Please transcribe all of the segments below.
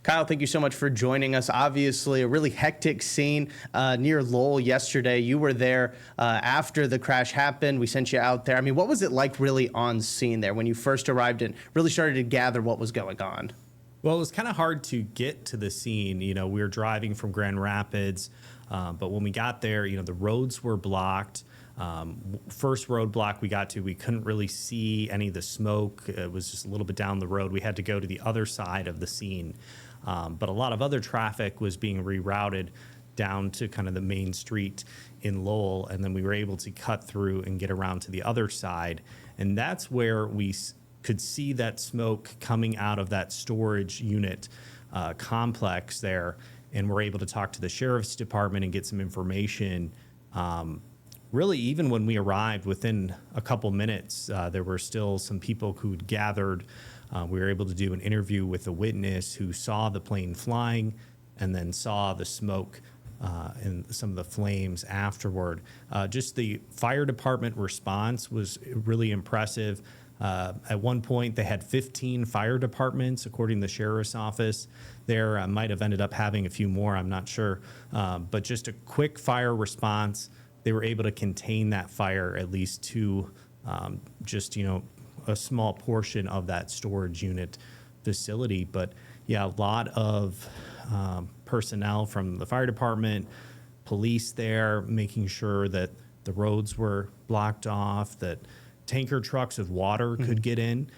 Kyle, thank you so much for joining us. Obviously, a really hectic scene near Lowell yesterday. You were there after the crash happened. We sent you out there. I mean, what was it like really on scene there when you first arrived and really started to gather what was going on? Well, it was kind of hard to get to the scene. We were driving from Grand Rapids, but when we got there, the roads were blocked. First roadblock we got to, we couldn't really see any of the smoke. It was just a little bit down the road. We had to go to the other side of the scene. But a lot of other traffic was being rerouted down to kind of the main street in Lowell, and then we were able to cut through and get around to the other side. And that's where we could see that smoke coming out of that storage unit complex there, and we're able to talk to the sheriff's department and get some information. Really, even when we arrived, within a couple minutes, there were still some people who'd gathered. We were able to do an interview with a witness who saw the plane flying and then saw the smoke and some of the flames afterward. Just the fire department response was really impressive. At one point, they had 15 fire departments, according to the sheriff's office. There might have ended up having a few more, I'm not sure. But just a quick fire response. They were able to contain that fire at least to a small portion of that storage unit facility. But yeah, a lot of personnel from the fire department, police there, making sure that the roads were blocked off, that tanker trucks of water could get in.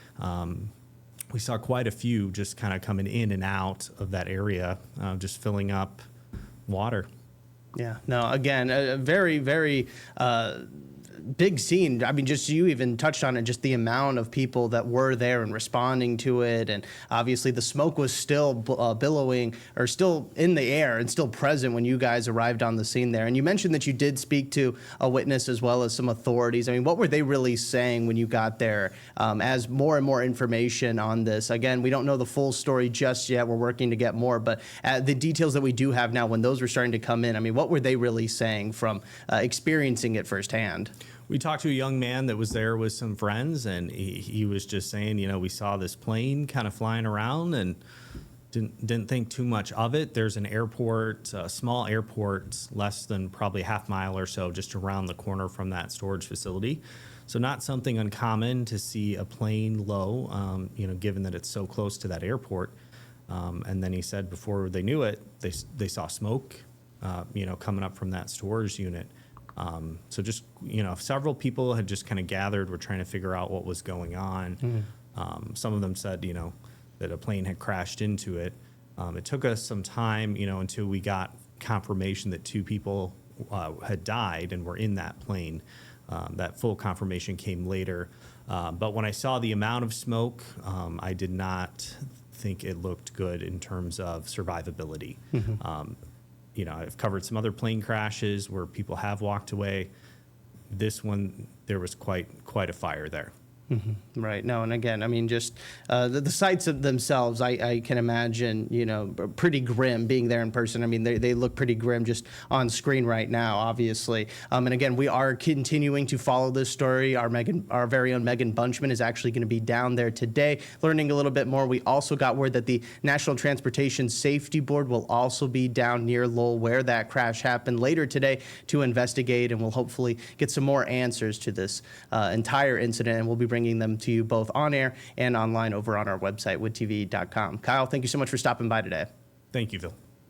We saw quite a few just kind of coming in and out of that area, just filling up water. Yeah, no, again, a very, very big scene. I mean, just you even touched on it, just the amount of people that were there and responding to it. And obviously the smoke was still billowing or still in the air and still present when you guys arrived on the scene there. And you mentioned that you did speak to a witness as well as some authorities. I mean, what were they really saying when you got there as more and more information on this? Again, we don't know the full story just yet. We're working to get more. But the details that we do have now, when those were starting to come in, I mean, what were they really saying from experiencing it firsthand? We talked to a young man that was there with some friends, and he was just saying, we saw this plane kind of flying around and didn't think too much of it. There's an airport, a small airport, less than probably a half mile or so, just around the corner from that storage facility. So not something uncommon to see a plane low, given that it's so close to that airport. And then he said before they knew it, they saw smoke, coming up from that storage unit. So just, several people had just kind of gathered, were trying to figure out what was going on. Some of them said, that a plane had crashed into it. It took us some time, until we got confirmation that 2 people had died and were in that plane. That full confirmation came later. But when I saw the amount of smoke, I did not think it looked good in terms of survivability. I've covered some other plane crashes where people have walked away. This one, there was quite a fire there. Right. No, and again, I mean, just the sights of themselves, I can imagine, pretty grim being there in person. I mean, they look pretty grim just on screen right now, obviously. And again, we are continuing to follow this story. Our very own Megan Bunchman is actually going to be down there today, learning a little bit more. We also got word that the National Transportation Safety Board will also be down near Lowell, where that crash happened, later today to investigate, and we'll hopefully get some more answers to this entire incident, and we'll be bringing them to you both on air and online over on our website, woodtv.com. Kyle, thank you so much for stopping by today. Thank you, Phil.